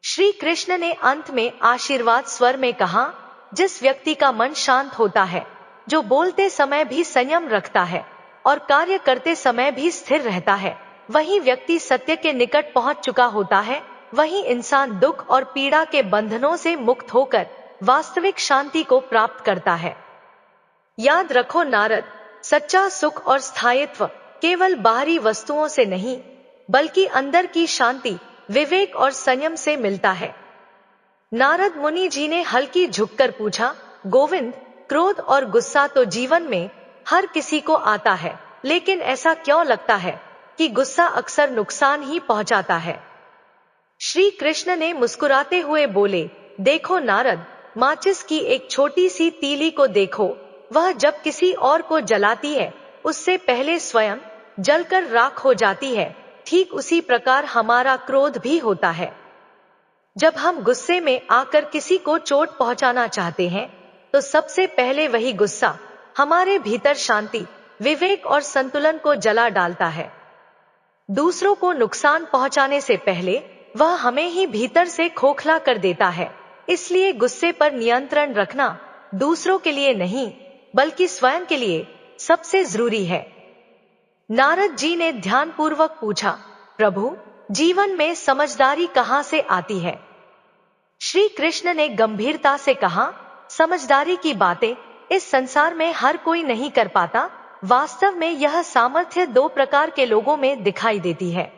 श्री कृष्ण ने अंत में आशीर्वाद स्वर में कहा, जिस व्यक्ति का मन शांत होता है, जो बोलते समय भी संयम रखता है और कार्य करते समय भी स्थिर रहता है, वही व्यक्ति सत्य के निकट पहुंच चुका होता है। वही इंसान दुख और पीड़ा के बंधनों से मुक्त होकर वास्तविक शांति को प्राप्त करता है। याद रखो नारद, सच्चा सुख और स्थायित्व केवल बाहरी वस्तुओं से नहीं, बल्कि अंदर की शांति, विवेक और संयम से मिलता है। नारद मुनि जी ने हल्की झुककर पूछा, गोविंद, क्रोध और गुस्सा तो जीवन में हर किसी को आता है, लेकिन ऐसा क्यों लगता है कि गुस्सा अक्सर नुकसान ही पहुंचाता है? श्री कृष्ण ने मुस्कुराते हुए बोले, देखो नारद, माचिस की एक छोटी सी तीली को देखो, वह जब किसी और को जलाती है, उससे पहले स्वयं जलकर राख हो जाती है। ठीक उसी प्रकार हमारा क्रोध भी होता है। जब हम गुस्से में आकर किसी को चोट पहुंचाना चाहते हैं, तो सबसे पहले वही गुस्सा हमारे भीतर शांति, विवेक और संतुलन को जला डालता है। दूसरों को नुकसान पहुंचाने से पहले वह हमें ही भीतर से खोखला कर देता है। इसलिए गुस्से पर नियंत्रण रखना दूसरों के लिए नहीं, बल्कि स्वयं के लिए सबसे जरूरी है। नारद जी ने ध्यानपूर्वक पूछा, प्रभु, जीवन में समझदारी कहाँ से आती है? श्री कृष्ण ने गंभीरता से कहा, समझदारी की बातें इस संसार में हर कोई नहीं कर पाता। वास्तव में यह सामर्थ्य दो प्रकार के लोगों में दिखाई देती है।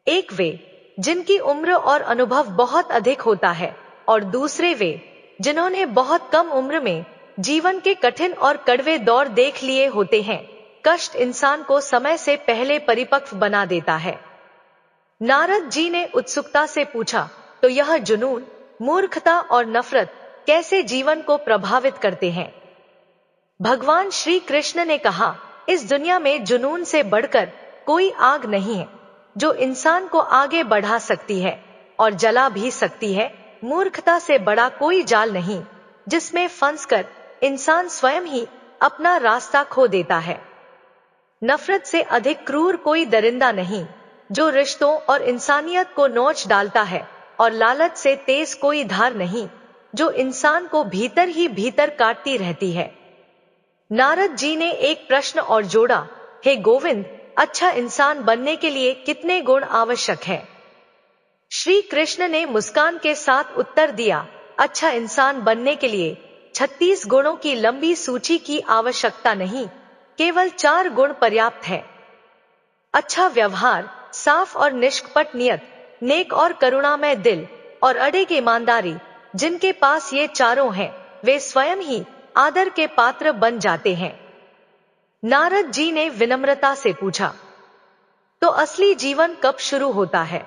एक वे जिनकी उम्र और अनुभव बहुत अधिक होता है, और दूसरे वे जिन्होंने बहुत कम उम्र में जीवन के कठिन और कड़वे दौर देख लिए होते हैं। कष्ट इंसान को समय से पहले परिपक्व बना देता है। नारद जी ने उत्सुकता से पूछा, तो यह जुनून, मूर्खता और नफरत कैसे जीवन को प्रभावित करते हैं। भगवान श्री कृष्ण ने कहा, इस दुनिया में जुनून से बढ़कर कोई आग नहीं है जो इंसान को आगे बढ़ा सकती है और जला भी सकती है। मूर्खता से बड़ा कोई जाल नहीं जिसमें फंसकर इंसान स्वयं ही अपना रास्ता खो देता है। नफरत से अधिक क्रूर कोई दरिंदा नहीं जो रिश्तों और इंसानियत को नोच डालता है, और लालच से तेज कोई धार नहीं जो इंसान को भीतर ही भीतर काटती रहती है। नारद जी ने एक प्रश्न और जोड़ा, हे गोविंद, अच्छा इंसान बनने के लिए कितने गुण आवश्यक है? श्री कृष्ण ने मुस्कान के साथ उत्तर दिया, अच्छा इंसान बनने के लिए 36 गुणों की लंबी सूची की आवश्यकता नहीं, केवल 4 गुण पर्याप्त है। अच्छा व्यवहार, साफ और निष्कपट नियत, नेक और करुणामय दिल और अडिग ईमानदारी। जिनके पास ये चारों हैं, वे स्वयं ही आदर के पात्र बन जाते हैं। नारद जी ने विनम्रता से पूछा, तो असली जीवन कब शुरू होता है?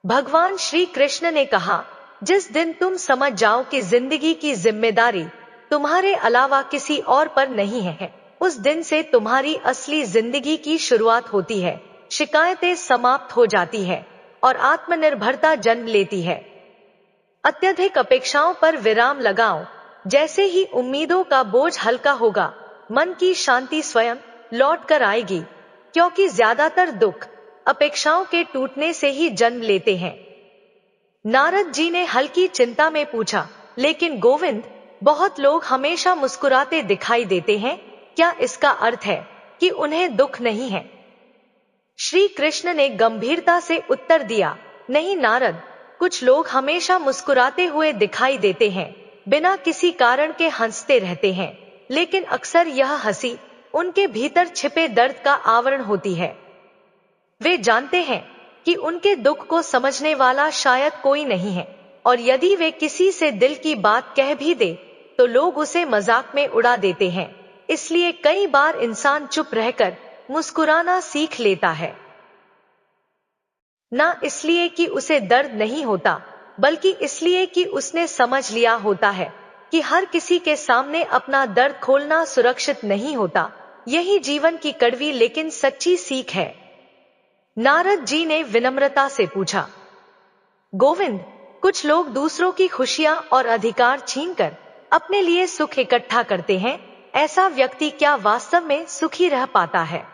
भगवान श्री कृष्ण ने कहा, जिस दिन तुम समझ जाओ कि जिंदगी की जिम्मेदारी तुम्हारे अलावा किसी और पर नहीं है, उस दिन से तुम्हारी असली जिंदगी की शुरुआत होती है। शिकायतें समाप्त हो जाती है और आत्मनिर्भरता जन्म लेती है। अत्यधिक अपेक्षाओं पर विराम लगाओ। जैसे ही उम्मीदों का बोझ हल्का होगा, मन की शांति स्वयं लौट कर आएगी, क्योंकि ज्यादातर दुख अपेक्षाओं के टूटने से ही जन्म लेते हैं। नारद जी ने हल्की चिंता में पूछा, लेकिन गोविंद, बहुत लोग हमेशा मुस्कुराते दिखाई देते हैं, क्या इसका अर्थ है कि उन्हें दुख नहीं है? श्री कृष्ण ने गंभीरता से उत्तर दिया, नहीं नारद, कुछ लोग हमेशा मुस्कुराते हुए दिखाई देते हैं, बिना किसी कारण के हंसते रहते हैं, लेकिन अक्सर यह हंसी उनके भीतर छिपे दर्द का आवरण होती है। वे जानते हैं कि उनके दुख को समझने वाला शायद कोई नहीं है, और यदि वे किसी से दिल की बात कह भी दे तो लोग उसे मजाक में उड़ा देते हैं। इसलिए कई बार इंसान चुप रहकर मुस्कुराना सीख लेता है, ना इसलिए कि उसे दर्द नहीं होता, बल्कि इसलिए कि उसने समझ लिया होता है कि हर किसी के सामने अपना दर्द खोलना सुरक्षित नहीं होता। यही जीवन की कड़वी लेकिन सच्ची सीख है। नारद जी ने विनम्रता से पूछा, गोविंद, कुछ लोग दूसरों की खुशियां और अधिकार छीनकर अपने लिए सुख इकट्ठा करते हैं, ऐसा व्यक्ति क्या वास्तव में सुखी रह पाता है?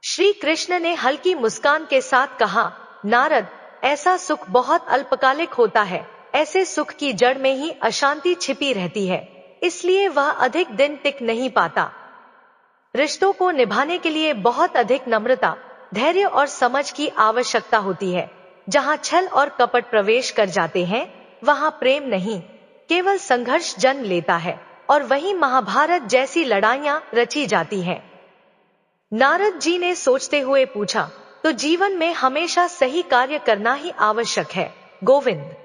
श्री कृष्ण ने हल्की मुस्कान के साथ कहा, नारद, ऐसा सुख बहुत अल्पकालिक होता है। ऐसे सुख की जड़ में ही अशांति छिपी रहती है, इसलिए वह अधिक दिन टिक नहीं पाता। रिश्तों को निभाने के लिए बहुत अधिक नम्रता, धैर्य और समझ की आवश्यकता होती है। जहां छल और कपट प्रवेश कर जाते हैं, वहां प्रेम नहीं, केवल संघर्ष जन्म लेता है, और वहीं महाभारत जैसी लड़ाइयां रची जाती हैं। नारद जी ने सोचते हुए पूछा, तो जीवन में हमेशा सही कार्य करना ही आवश्यक है गोविंद?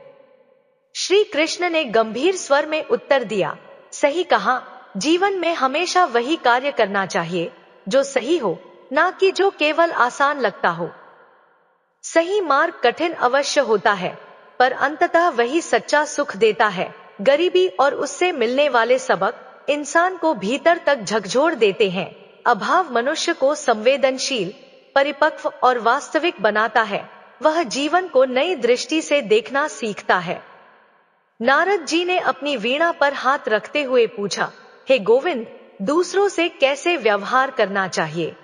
श्री कृष्ण ने गंभीर स्वर में उत्तर दिया, सही कहा, जीवन में हमेशा वही कार्य करना चाहिए जो सही हो, ना कि जो केवल आसान लगता हो। सही मार्ग कठिन अवश्य होता है, पर अंततः वही सच्चा सुख देता है। गरीबी और उससे मिलने वाले सबक इंसान को भीतर तक झकझोर देते हैं। अभाव मनुष्य को संवेदनशील, परिपक्व और वास्तविक बनाता है। वह जीवन को नई दृष्टि से देखना सीखता है। नारद जी ने अपनी वीणा पर हाथ रखते हुए पूछा, हे गोविंद, दूसरों से कैसे व्यवहार करना चाहिए?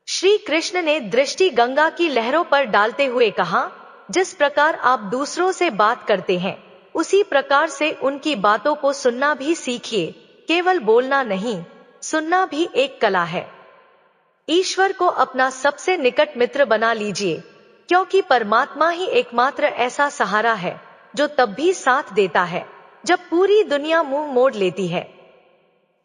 श्री कृष्ण ने दृष्टि गंगा की लहरों पर डालते हुए कहा, जिस प्रकार आप दूसरों से बात करते हैं, उसी प्रकार से उनकी बातों को सुनना भी सीखिए। केवल बोलना नहीं, सुनना भी एक कला है। ईश्वर को अपना सबसे निकट मित्र बना लीजिए, क्योंकि परमात्मा ही एकमात्र ऐसा सहारा है जो तब भी साथ देता है जब पूरी दुनिया मुंह मोड़ लेती है।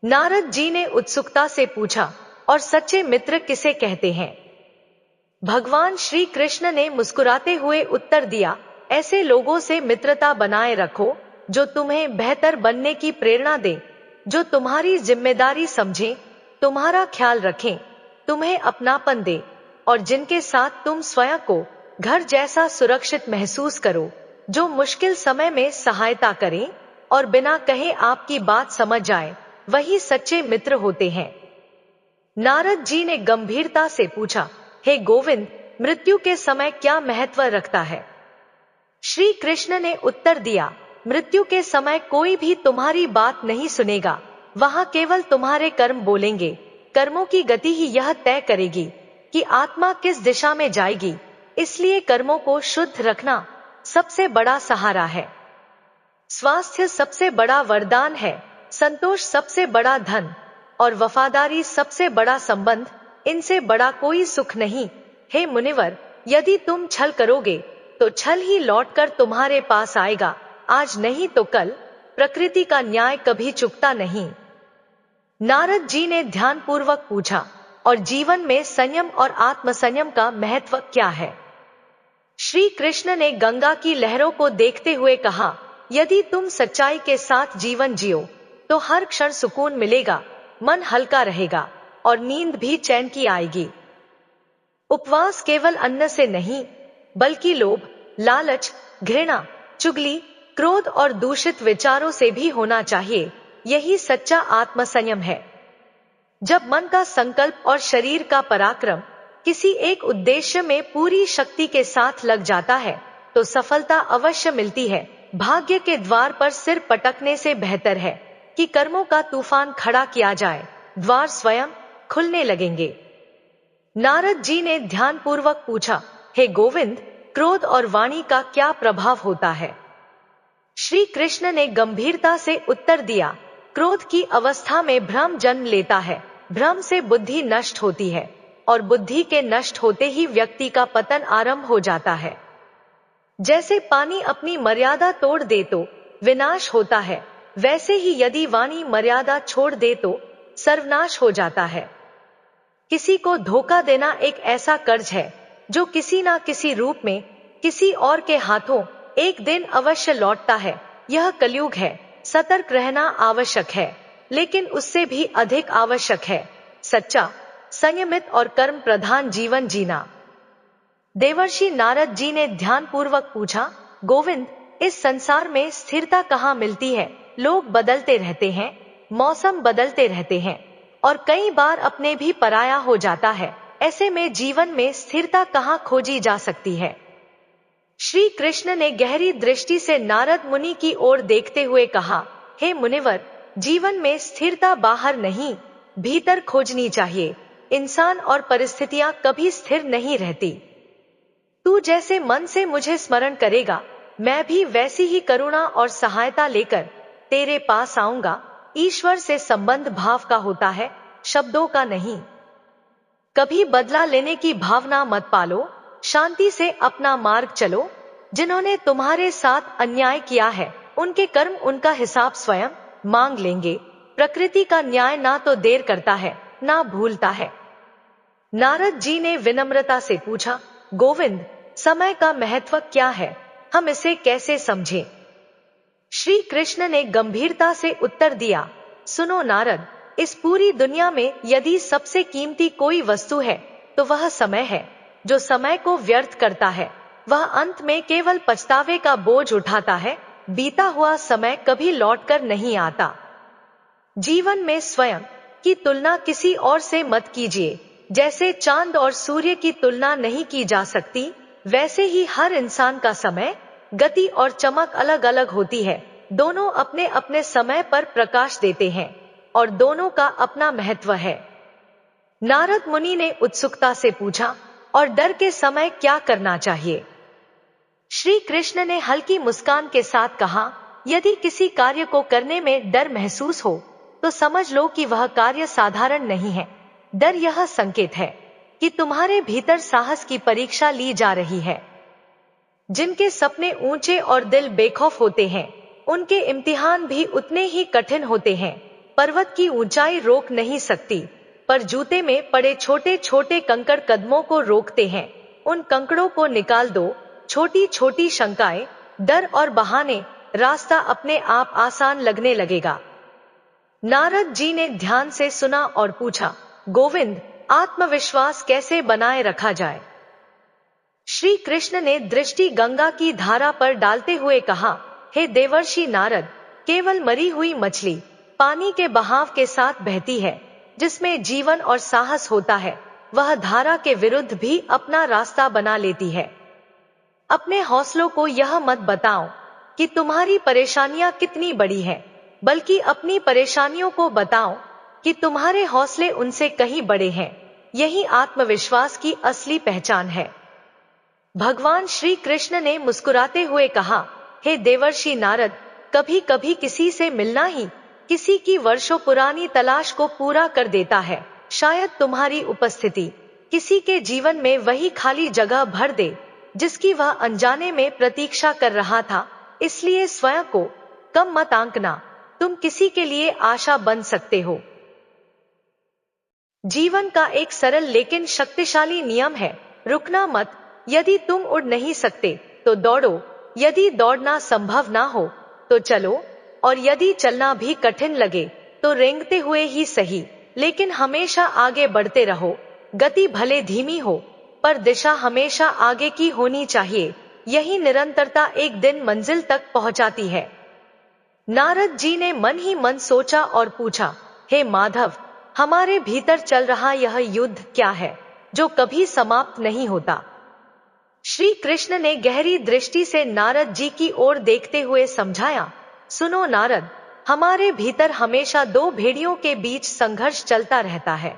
नारद जी ने उत्सुकता से पूछा, और सच्चे मित्र किसे कहते हैं? भगवान श्री कृष्ण ने मुस्कुराते हुए उत्तर दिया, ऐसे लोगों से मित्रता बनाए रखो जो तुम्हें बेहतर बनने की प्रेरणा दे, जो तुम्हारी जिम्मेदारी समझें, तुम्हारा ख्याल रखें, तुम्हें अपनापन दे, और जिनके साथ तुम स्वयं को घर जैसा सुरक्षित महसूस करो। जो मुश्किल समय में सहायता करें और बिना कहे आपकी बात समझ जाए, वही सच्चे मित्र होते हैं। नारद जी ने गंभीरता से पूछा, हे गोविंद, मृत्यु के समय क्या महत्व रखता है? श्री कृष्ण ने उत्तर दिया, मृत्यु के समय कोई भी तुम्हारी बात नहीं सुनेगा, वहां केवल तुम्हारे कर्म बोलेंगे। कर्मों की गति ही यह तय करेगी कि आत्मा किस दिशा में जाएगी, इसलिए कर्मों को शुद्ध रखना सबसे बड़ा सहारा है। स्वास्थ्य सबसे बड़ा वरदान है, संतोष सबसे बड़ा धन और वफादारी सबसे बड़ा संबंध, इनसे बड़ा कोई सुख नहीं। हे मुनिवर, यदि तुम छल करोगे तो छल ही लौटकर तुम्हारे पास आएगा, आज नहीं तो कल। प्रकृति का न्याय कभी चुकता नहीं। नारद जी ने ध्यानपूर्वक पूछा, और जीवन में संयम और आत्मसंयम का महत्व क्या है? श्री कृष्ण ने गंगा की लहरों को देखते हुए कहा, यदि तुम सच्चाई के साथ जीवन जियो तो हर क्षण सुकून मिलेगा, मन हल्का रहेगा और नींद भी चैन की आएगी। उपवास केवल अन्न से नहीं, बल्कि लोभ, लालच, घृणा, चुगली, क्रोध और दूषित विचारों से भी होना चाहिए। यही सच्चा आत्मसंयम है। जब मन का संकल्प और शरीर का पराक्रम किसी एक उद्देश्य में पूरी शक्ति के साथ लग जाता है तो सफलता अवश्य मिलती है। भाग्य के द्वार पर सिर पटकने से बेहतर है कि कर्मों का तूफान खड़ा किया जाए, द्वार स्वयं खुलने लगेंगे। नारद जी ने ध्यानपूर्वक पूछा, हे गोविंद, क्रोध और वाणी का क्या प्रभाव होता है? श्री कृष्ण ने गंभीरता से उत्तर दिया, क्रोध की अवस्था में भ्रम जन्म लेता है, भ्रम से बुद्धि नष्ट होती है और बुद्धि के नष्ट होते ही व्यक्ति का पतन आरंभ हो जाता है। जैसे पानी अपनी मर्यादा तोड़ दे तो विनाश होता है, वैसे ही यदि वाणी मर्यादा छोड़ दे तो सर्वनाश हो जाता है। किसी को धोखा देना एक ऐसा कर्ज है जो किसी ना किसी रूप में किसी और के हाथों एक दिन अवश्य लौटता है। यह कलयुग है, सतर्क रहना आवश्यक है, लेकिन उससे भी अधिक आवश्यक है सच्चा, संयमित और कर्म प्रधान जीवन जीना। देवर्षि नारद जी ने ध्यानपूर्वक पूछा, गोविंद, इस संसार में स्थिरता कहाँ मिलती है? लोग बदलते रहते हैं, मौसम बदलते रहते हैं और कई बार अपने भी पराया हो जाता है। ऐसे में जीवन में स्थिरता कहाँ खोजी जा सकती है? श्री कृष्ण ने गहरी दृष्टि से नारद मुनि की ओर देखते हुए कहा, हे मुनिवर, जीवन में स्थिरता बाहर नहीं, भीतर खोजनी चाहिए। इंसान और परिस्थितियां कभी स्थिर नहीं रहती। तू जैसे मन से मुझे स्मरण करेगा, मैं भी वैसी ही करुणा और सहायता लेकर तेरे पास आऊंगा। ईश्वर से संबंध भाव का होता है, शब्दों का नहीं। कभी बदला लेने की भावना मत पालो, शांति से अपना मार्ग चलो। जिन्होंने तुम्हारे साथ अन्याय किया है, उनके कर्म उनका हिसाब स्वयं मांग लेंगे। प्रकृति का न्याय ना तो देर करता है, ना भूलता है। नारद जी ने विनम्रता से पूछा, गोविंद, समय का महत्व क्या है? हम इसे कैसे समझें? श्री कृष्ण ने गंभीरता से उत्तर दिया, सुनो नारद, इस पूरी दुनिया में यदि सबसे कीमती कोई वस्तु है तो वह समय है। जो समय को व्यर्थ करता है वह अंत में केवल पछतावे का बोझ उठाता है। बीता हुआ समय कभी लौटकर नहीं आता। जीवन में स्वयं की तुलना किसी और से मत कीजिए। जैसे चांद और सूर्य की तुलना नहीं की जा सकती, वैसे ही हर इंसान का समय, गति और चमक अलग अलग होती है। दोनों अपने अपने समय पर प्रकाश देते हैं और दोनों का अपना महत्व है। नारद मुनि ने उत्सुकता से पूछा, और डर के समय क्या करना चाहिए? श्री कृष्ण ने हल्की मुस्कान के साथ कहा, यदि किसी कार्य को करने में डर महसूस हो तो समझ लो कि वह कार्य साधारण नहीं है। डर यह संकेत है कि तुम्हारे भीतर साहस की परीक्षा ली जा रही है। जिनके सपने ऊंचे और दिल बेखौफ होते हैं, उनके इम्तिहान भी उतने ही कठिन होते हैं। पर्वत की ऊंचाई रोक नहीं सकती, पर जूते में पड़े छोटे छोटे कंकड़ कदमों को रोकते हैं। उन कंकड़ों को निकाल दो। छोटी छोटी शंकाएं, डर और बहाने, रास्ता अपने आप आसान लगने लगेगा। नारद जी ने ध्यान से सुना और पूछा, गोविंद, आत्मविश्वास कैसे बनाए रखा जाए? श्री कृष्ण ने दृष्टि गंगा की धारा पर डालते हुए कहा, हे देवर्षि नारद, केवल मरी हुई मछली पानी के बहाव के साथ बहती है, जिसमें जीवन और साहस होता है, वह धारा के विरुद्ध भी अपना रास्ता बना लेती है। अपने हौसलों को यह मत बताओ कि तुम्हारी परेशानियां कितनी बड़ी हैं, बल्कि अपनी परेशानियों को बताओ कि तुम्हारे हौसले उनसे कहीं बड़े हैं। यही आत्मविश्वास की असली पहचान है। भगवान श्री कृष्ण ने मुस्कुराते हुए कहा, हे देवर्षि नारद, कभी कभी किसी से मिलना ही किसी की वर्षों पुरानी तलाश को पूरा कर देता है। शायद तुम्हारी उपस्थिति किसी के जीवन में वही खाली जगह भर दे जिसकी वह अनजाने में प्रतीक्षा कर रहा था। इसलिए स्वयं को कम मत आंकना, तुम किसी के लिए आशा बन सकते हो। जीवन का एक सरल लेकिन शक्तिशाली नियम है, रुकना मत। यदि तुम उड़ नहीं सकते तो दौड़ो, यदि दौड़ना संभव ना हो तो चलो, और यदि चलना भी कठिन लगे तो रेंगते हुए ही सही, लेकिन हमेशा आगे बढ़ते रहो। गति भले धीमी हो, पर दिशा हमेशा आगे की होनी चाहिए। यही निरंतरता एक दिन मंजिल तक पहुंचाती है। नारद जी ने मन ही मन सोचा और पूछा, हे माधव, हमारे भीतर चल रहा यह युद्ध क्या है जो कभी समाप्त नहीं होता? श्री कृष्ण ने गहरी दृष्टि से नारद जी की ओर देखते हुए समझाया, सुनो नारद, हमारे भीतर हमेशा दो भेड़ियों के बीच संघर्ष चलता रहता है।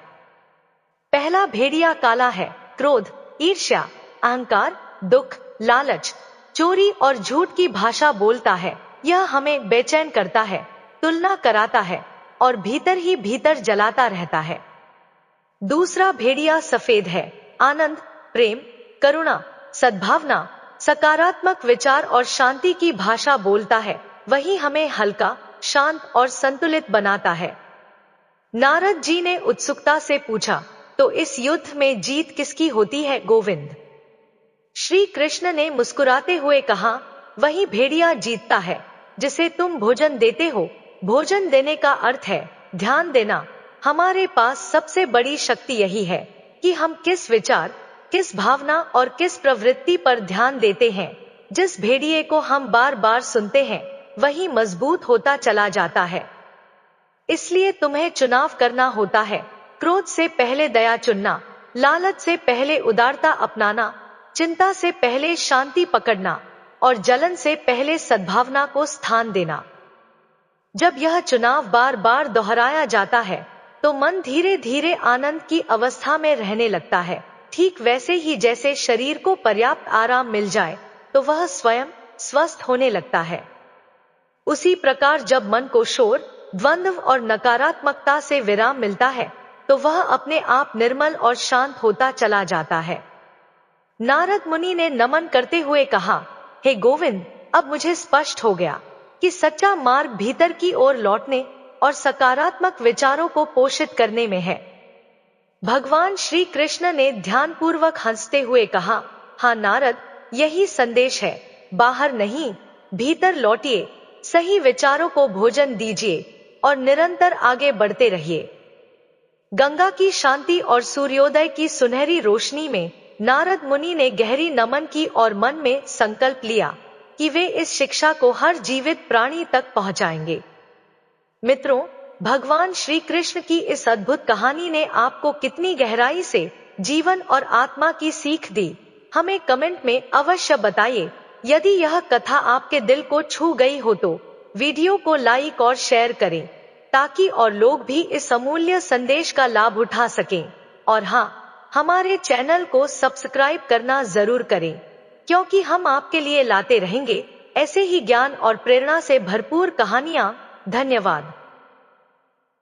पहला भेड़िया काला है, क्रोध, ईर्ष्या, अहंकार, दुख, लालच, चोरी और झूठ की भाषा बोलता है। यह हमें बेचैन करता है, तुलना कराता है और भीतर ही भीतर जलाता रहता है। दूसरा भेड़िया सफेद है, आनंद, प्रेम, करुणा, सद्भावना, सकारात्मक विचार और शांति की भाषा बोलता है। वही हमें हल्का, शांत और संतुलित बनाता है। नारद जी ने उत्सुकता से पूछा, तो इस युद्ध में जीत किसकी होती है गोविंद? श्री कृष्ण ने मुस्कुराते हुए कहा, वही भेड़िया जीतता है जिसे तुम भोजन देते हो। भोजन देने का अर्थ है ध्यान देना। हमारे पास सबसे बड़ी शक्ति यही है कि हम किस विचार, किस भावना और किस प्रवृत्ति पर ध्यान देते हैं। जिस भेड़िए को हम बार बार सुनते हैं वही मजबूत होता चला जाता है। इसलिए तुम्हें चुनाव करना होता है, क्रोध से पहले दया चुनना, लालच से पहले उदारता अपनाना, चिंता से पहले शांति पकड़ना और जलन से पहले सद्भावना को स्थान देना। जब यह चुनाव बार बार दोहराया जाता है तो मन धीरे धीरे आनंद की अवस्था में रहने लगता है। ठीक वैसे ही जैसे शरीर को पर्याप्त आराम मिल जाए तो वह स्वयं स्वस्थ होने लगता है। उसी प्रकार जब मन को शोर, द्वंद्व और नकारात्मकता से विराम मिलता है तो वह अपने आप निर्मल और शांत होता चला जाता है। नारद मुनि ने नमन करते हुए कहा, हे गोविंद, अब मुझे स्पष्ट हो गया कि सच्चा मार्ग भीतर की ओर लौटने और सकारात्मक विचारों को पोषित करने में है। भगवान श्री कृष्ण ने ध्यानपूर्वक हंसते हुए कहा, हाँ नारद, यही संदेश है। बाहर नहीं, भीतर लौटिए, सही विचारों को भोजन दीजिए और निरंतर आगे बढ़ते रहिए। गंगा की शांति और सूर्योदय की सुनहरी रोशनी में नारद मुनि ने गहरी नमन की और मन में संकल्प लिया कि वे इस शिक्षा को हर जीवित प्राणी तक पहुंचाएंगे। मित्रों, भगवान श्री कृष्ण की इस अद्भुत कहानी ने आपको कितनी गहराई से जीवन और आत्मा की सीख दी, हमें कमेंट में अवश्य बताइए। यदि यह कथा आपके दिल को छू गई हो तो वीडियो को लाइक और शेयर करें ताकि और लोग भी इस अमूल्य संदेश का लाभ उठा सकें। और हाँ, हमारे चैनल को सब्सक्राइब करना जरूर करें, क्योंकि हम आपके लिए लाते रहेंगे ऐसे ही ज्ञान और प्रेरणा से भरपूर कहानियां। धन्यवाद।